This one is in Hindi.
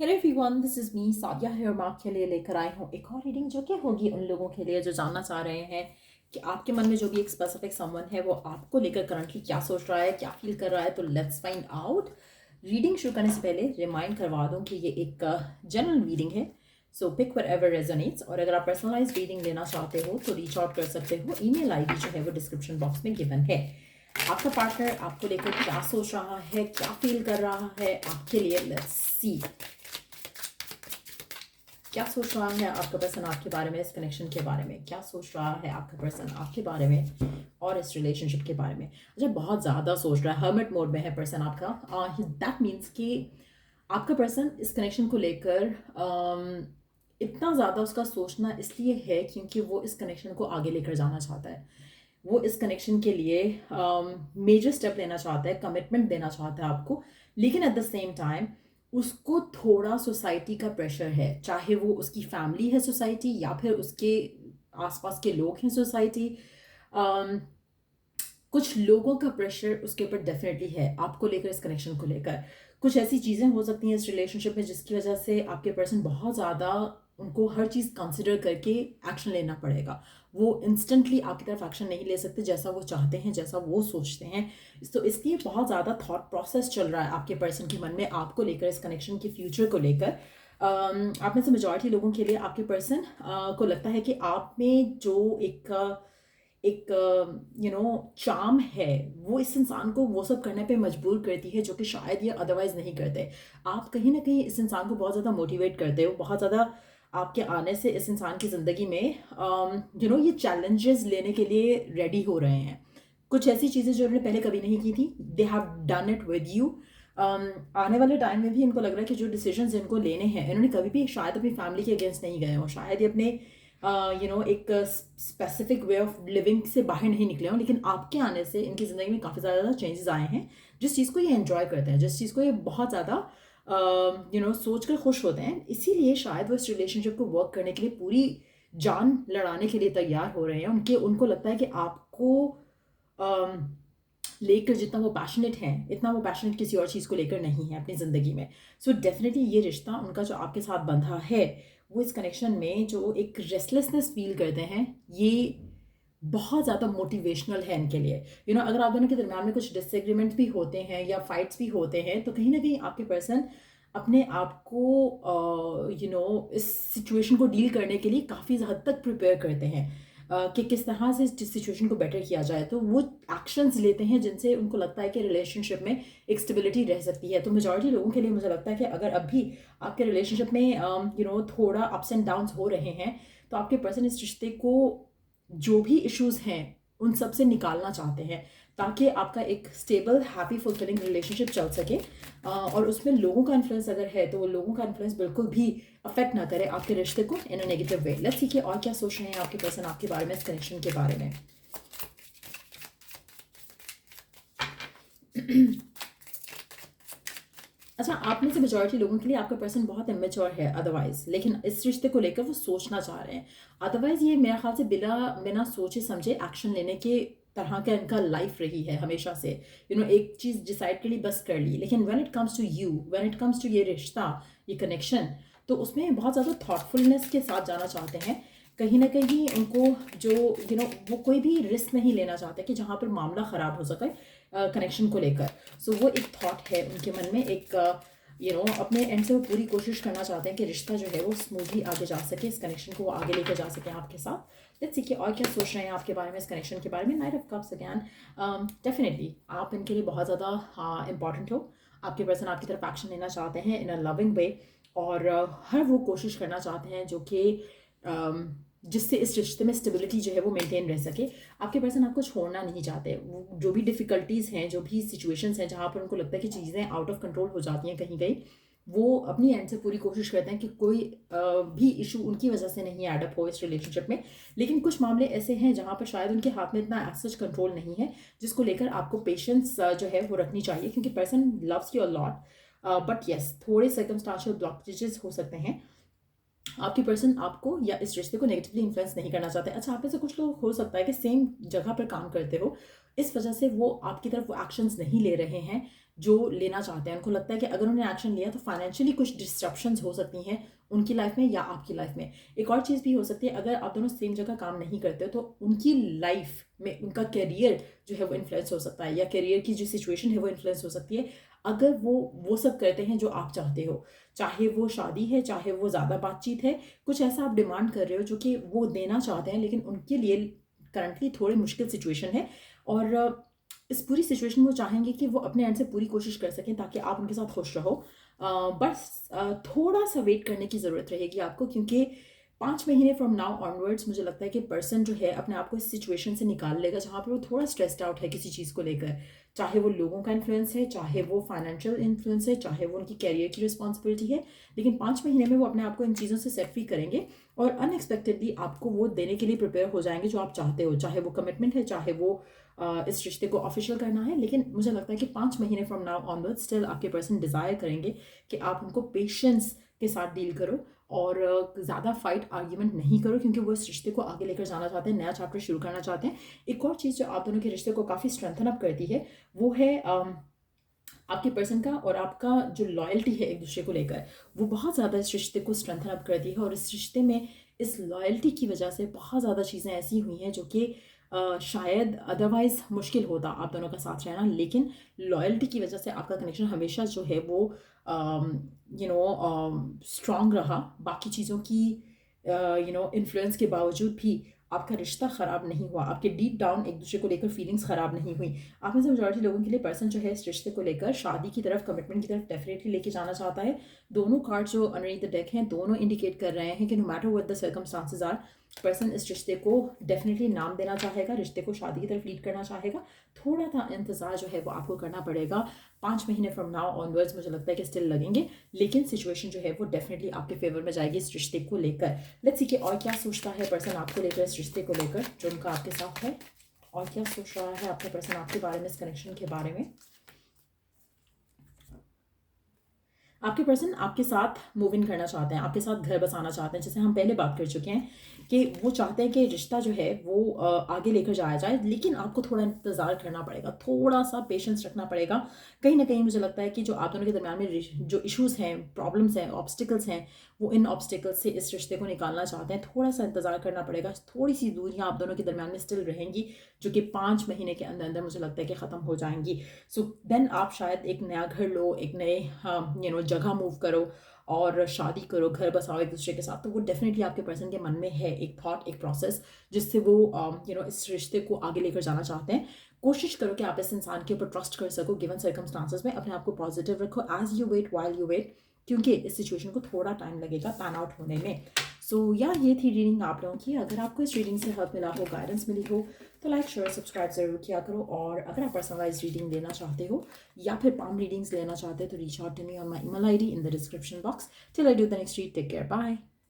Hello everyone, this is me Sadia है और मैं आपके लिए लेकर आई हूँ एक और रीडिंग जो कि होगी उन लोगों के लिए जो जानना चाह रहे हैं कि आपके मन में जो भी एक स्पेसिफिक समवन है वो आपको लेकर करंटली क्या सोच रहा है, क्या फील कर रहा है। तो लेट्स फाइंड आउट। रीडिंग शुरू करने से पहले रिमाइंड करवा दूँ कि ये एक जनरल रीडिंग है। सो पिक व्हाटएवर एवर रेजोनेट्स, और अगर आप पर्सनलाइज रीडिंग लेना चाहते हो तो रीच आउट कर सकते हो। ईमेल आईडी जो है वो डिस्क्रिप्शन बॉक्स में गिवन है। आपका पार्टनर आपको लेकर क्या सोच रहा है, क्या फील कर रहा है आपके लिए, लेट्स सी। क्या सोच रहा है आपका पर्सन आपके बारे में, इस कनेक्शन के बारे में क्या सोच रहा है आपका पर्सन आपके बारे में और इस रिलेशनशिप के बारे में। अच्छा, बहुत ज़्यादा सोच रहा है, हर्मिट मोड में है पर्सन आपका। दैट मीन्स कि आपका पर्सन इस कनेक्शन को लेकर इतना ज़्यादा उसका सोचना इसलिए है क्योंकि वो इस कनेक्शन को आगे लेकर जाना चाहता है। वो इस कनेक्शन के लिए मेजर स्टेप लेना चाहता है, कमिटमेंट देना चाहता है आपको। लेकिन एट द सेम टाइम उसको थोड़ा सोसाइटी का प्रेशर है, चाहे वो उसकी फैमिली है सोसाइटी या फिर उसके आसपास के लोग हैं सोसाइटी। कुछ लोगों का प्रेशर उसके ऊपर डेफिनेटली है आपको लेकर, इस कनेक्शन को लेकर। कुछ ऐसी चीज़ें हो सकती हैं इस रिलेशनशिप में जिसकी वजह से आपके पर्सन बहुत ज़्यादा, उनको हर चीज़ कंसिडर करके एक्शन लेना पड़ेगा। वो इंस्टेंटली आपकी तरफ एक्शन नहीं ले सकते जैसा वो चाहते हैं, जैसा वो सोचते हैं। तो इसलिए बहुत ज़्यादा थॉट प्रोसेस चल रहा है आपके पर्सन के मन में आपको लेकर, इस कनेक्शन के फ्यूचर को लेकर। आप में से मेजॉरिटी लोगों के लिए आपके पर्सन को लगता है कि आप में जो एक चार्म है वो इस इंसान को वो सब करने पे मजबूर करती है जो कि शायद ये अदरवाइज नहीं करते। आप कहीं ना कहीं इस इंसान को बहुत ज़्यादा मोटिवेट करते हो, बहुत ज़्यादा आपके आने से इस इंसान की ज़िंदगी में ये चैलेंजेस लेने के लिए रेडी हो रहे हैं। कुछ ऐसी चीज़ें जो उन्होंने पहले कभी नहीं की थी, they have done it with you. आने वाले टाइम में भी इनको लग रहा है कि जो डिसीजंस इनको लेने हैं, इन्होंने कभी भी शायद अपनी फैमिली के अगेंस्ट नहीं गए हो, शायद ये अपने एक स्पेसिफिक वे ऑफ लिविंग से बाहर नहीं निकले हों, लेकिन आपके आने से इनकी ज़िंदगी में काफ़ी ज़्यादा चेंजेस आए हैं। जिस चीज़ को ये एंजॉय करते हैं, जिस चीज़ को ये बहुत ज़्यादा सोच कर खुश होते हैं, इसीलिए शायद वो इस रिलेशनशिप को वर्क करने के लिए पूरी जान लड़ाने के लिए तैयार हो रहे हैं। उनको लगता है कि आपको लेकर जितना वो पैशनेट हैं, इतना वो पैशनेट किसी और चीज़ को लेकर नहीं है अपनी ज़िंदगी में। सो डेफिनेटली ये रिश्ता उनका जो आपके साथ बंधा है, वो इस कनेक्शन में जो एक रेस्टलेसनेस फील करते हैं, ये बहुत ज़्यादा मोटिवेशनल है इनके लिए। अगर आप दोनों के दरमियान में कुछ डिसएग्रीमेंट भी होते हैं या फाइट्स भी होते हैं, तो कहीं ना कहीं आपके पर्सन अपने आप को इस सिचुएशन को डील करने के लिए काफ़ी हद तक प्रिपेयर करते हैं कि किस तरह से इस सिचुएशन को बेटर किया जाए। तो वो एक्शंस लेते हैं जिनसे उनको लगता है कि रिलेशनशिप में एक स्टेबिलिटी रह सकती है। तो मेजॉरिटी लोगों के लिए मुझे लगता है कि अगर अभी आपके रिलेशनशिप में थोड़ा अप्स एंड डाउन्स हो रहे हैं, तो आपके पर्सन इस रिश्ते को, जो भी इश्यूज हैं उन सब से निकालना चाहते हैं, ताकि आपका एक स्टेबल हैप्पी फुलफिलिंग रिलेशनशिप चल सके। और उसमें लोगों का इन्फ्लुएंस अगर है तो वो लोगों का इन्फ्लुएंस बिल्कुल भी अफेक्ट ना करे आपके रिश्ते को इन a negative way. Let's see कि और क्या सोच रहे हैं आपके पर्सन आपके बारे में, इस कनेक्शन के बारे में। अच्छा, आप में से मेजॉरिटी लोगों के लिए आपका पर्सन बहुत इमेच्योर है अदरवाइज, लेकिन इस रिश्ते को लेकर वो सोचना चाह रहे हैं। अदरवाइज ये मेरे ख्याल से बिना बिना सोचे समझे एक्शन लेने के तरह का इनका लाइफ रही है हमेशा से। एक चीज़ डिसाइड कर ली, बस कर ली, लेकिन when it comes to you, when it comes to ये रिश्ता, ये कनेक्शन, तो उसमें बहुत ज़्यादा थॉटफुलनेस के साथ जाना चाहते हैं। कहीं ना कहीं उनको जो वो कोई भी रिस्क नहीं लेना चाहते कि जहाँ पर मामला ख़राब हो सके कनेक्शन को लेकर। सो वो एक थॉट है उनके मन में, एक अपने एंड से वो पूरी कोशिश करना चाहते हैं कि रिश्ता जो है वो स्मूथली आगे जा सके, इस कनेक्शन को वो आगे लेकर जा सके आपके साथ। लेट्स सी कि और क्या सोच रहे हैं आपके बारे में, इस कनेक्शन के बारे में। Night of cups again, definitely आप इनके लिए बहुत ज़्यादा इंपॉर्टेंट हो। आपके पर्सन आपकी तरफ एक्शन लेना चाहते हैं इन अ लविंग वे, और हर वो कोशिश करना चाहते हैं जो कि जिससे इस रिश्ते में स्टेबिलिटी जो है वो मेंटेन रह सके। आपके पर्सन आपको छोड़ना नहीं चाहते। वो जो भी डिफ़िकल्टीज़ हैं, जो भी सिचुएशंस हैं जहाँ पर उनको लगता है कि चीज़ें आउट ऑफ कंट्रोल हो जाती हैं कहीं कहीं, वो अपनी एंड से पूरी कोशिश करते हैं कि कोई भी इशू उनकी वजह से नहीं एडअप हो इस रिलेशनशिप में। लेकिन कुछ मामले ऐसे हैं जहाँ पर शायद उनके हाथ में इतना एज सच कंट्रोल नहीं है, जिसको लेकर आपको पेशेंस जो है वो रखनी चाहिए, क्योंकि person loves you a lot. But yes, थोड़े सर्कमस्टांशियल ब्लॉकेजेस हो सकते हैं। आपकी पर्सन आपको या इस रिश्ते को नेगेटिवली इन्फ्लुएंस नहीं करना चाहते। अच्छा, आप में से कुछ लोग हो सकता है कि सेम जगह पर काम करते हो, इस वजह से वो आपकी तरफ वो एक्शंस नहीं ले रहे हैं जो लेना चाहते हैं। उनको लगता है कि अगर उन्होंने एक्शन लिया तो फाइनेंशियली कुछ डिस्ट्रप्शंस हो सकती हैं उनकी लाइफ में या आपकी लाइफ में। एक और चीज़ भी हो सकती है, अगर आप दोनों सेम जगह काम नहीं करते हो तो उनकी लाइफ में उनका करियर जो है वो इन्फ्लुएंस हो सकता है, या करियर की जो सिचुएशन है वो इन्फ्लुएंस हो सकती है अगर वो सब करते हैं जो आप चाहते हो। चाहे वो शादी है, चाहे वो ज़्यादा बातचीत है, कुछ ऐसा आप डिमांड कर रहे हो जो कि वो देना चाहते हैं लेकिन उनके लिए करंटली थोड़ी मुश्किल सिचुएशन है। और इस पूरी सिचुएशन में वो चाहेंगे कि वो अपने एंड से पूरी कोशिश कर सकें ताकि आप उनके साथ खुश रहो। बस थोड़ा सा वेट करने की ज़रूरत रहेगी आपको, क्योंकि 5 महीने फ्रॉम नाउ ऑनवर्ड्स मुझे लगता है कि पर्सन जो है अपने आप को इस सिचुएशन से निकाल लेगा जहाँ पर वो थोड़ा स्ट्रेस्ड आउट है किसी चीज़ को लेकर। चाहे वो लोगों का इन्फ्लुएंस है, चाहे वो फाइनेंशियल इन्फ्लुएंस है, चाहे वो उनकी कैरियर की रिस्पॉन्सिबिलिटी है, लेकिन 5 महीने में वो अपने आप को इन चीज़ों से सेट फ्री करेंगे और अनएक्सपेक्टेडली आपको वो देने के लिए प्रिपेयर हो जाएंगे जो आप चाहते हो। चाहे वो कमिटमेंट है, चाहे वो इस रिश्ते को ऑफिशियल करना है, लेकिन मुझे लगता है कि 5 महीने फ्रॉम नाउ ऑनवर्ड स्टिल आपके पर्सन डिज़ायर करेंगे कि आप उनको पेशेंस के साथ डील करो और ज़्यादा फाइट आर्ग्यूमेंट नहीं करो, क्योंकि वो इस रिश्ते को आगे लेकर जाना चाहते हैं, नया चैप्टर शुरू करना चाहते हैं। एक और चीज़ जो आप दोनों के रिश्ते को काफ़ी स्ट्रेंथन अप करती है वो है आपके पर्सन का और आपका जो लॉयल्टी है एक दूसरे को लेकर, वो बहुत ज़्यादा इस रिश्ते को स्ट्रेंथन अप करती है। और इस रिश्ते में इस लॉयल्टी की वजह से बहुत ज़्यादा चीज़ें ऐसी हुई हैं जो कि शायद अदरवाइज़ मुश्किल होता आप दोनों का साथ रहना, लेकिन लॉयल्टी की वजह से आपका कनेक्शन हमेशा जो है वो स्ट्रॉन्ग रहा। बाकी चीज़ों की इन्फ्लुएंस के बावजूद भी आपका रिश्ता ख़राब नहीं हुआ, आपके डीप डाउन एक दूसरे को लेकर फीलिंग्स ख़राब नहीं हुई। आप में से मेजॉरिटी लोगों के लिए पर्सन जो है इस रिश्ते को लेकर शादी की तरफ, कमिटमेंट की तरफ डेफिनेटली लेके जाना चाहता है। दोनों कार्ड जो अंडरनीथ द डेक हैं दोनों इंडिकेट कर रहे हैं कि no matter what the circumstances are, person इस रिश्ते को डेफिनेटली नाम देना चाहेगा, रिश्ते को शादी की तरफ लीड करना चाहेगा। थोड़ा सा इंतज़ार जो है वो आपको करना पड़ेगा। 5 महीने फ्रॉम नाउ ऑनवर्ड्स मुझे लगता है कि स्टिल लगेंगे, लेकिन सिचुएशन जो है वो डेफिनेटली आपके फेवर में जाएगी इस रिश्ते को लेकर। लेट्स सी कि और क्या सोचता है पर्सन आपको लेकर, इस रिश्ते को लेकर जो उनका आपके साथ है। और क्या सोच रहा है आपका पर्सन आपके बारे में, इस कनेक्शन के बारे में। आपके पर्सन आपके साथ मूव इन करना चाहते हैं, आपके साथ घर बसाना चाहते हैं, जैसे हम पहले बात कर चुके हैं कि वो चाहते हैं कि रिश्ता जो है वो आगे लेकर जाया जाए, लेकिन आपको थोड़ा इंतज़ार करना पड़ेगा, थोड़ा सा पेशेंस रखना पड़ेगा। कहीं ना कहीं मुझे लगता है कि जो आप दोनों के दरमियान में जो इश्यूज़ हैं, प्रॉब्लम्स हैं, ऑब्स्टिकल्स हैं, वो इन ऑब्स्टिकल्स से इस रिश्ते को निकालना चाहते हैं। थोड़ा सा इंतज़ार करना पड़ेगा, थोड़ी सी दूरियाँ आप दोनों के दरमियान में स्टिल रहेंगी जो कि 5 महीने के अंदर अंदर मुझे लगता है कि ख़त्म हो जाएंगी। सो देन आप शायद एक नया घर लो, एक नए जगह मूव करो और शादी करो, घर बसाओ एक दूसरे के साथ। तो वो डेफिनेटली आपके पर्सन के मन में है एक थॉट, एक प्रोसेस जिससे वो इस रिश्ते को आगे लेकर जाना चाहते हैं। कोशिश करो कि आप इस इंसान के ऊपर ट्रस्ट कर सको गिवन सर्कमस्टांसेस में। अपने आप को पॉजिटिव रखो as you wait, while you wait, क्योंकि इस सिचुएशन को थोड़ा टाइम लगेगा पैन आउट होने में। सो यार ये थी रीडिंग आप लोगों की। अगर आपको इस रीडिंग से हेल्प मिला हो, गाइडेंस मिली हो, तो लाइक शेयर सब्सक्राइब ज़रूर किया करो। और अगर आप पर्सनलाइज रीडिंग लेना चाहते हो या फिर पाम रीडिंग्स लेना चाहते हो तो reach out to me on my email ID in the description box. Till I do the next read, take care, bye.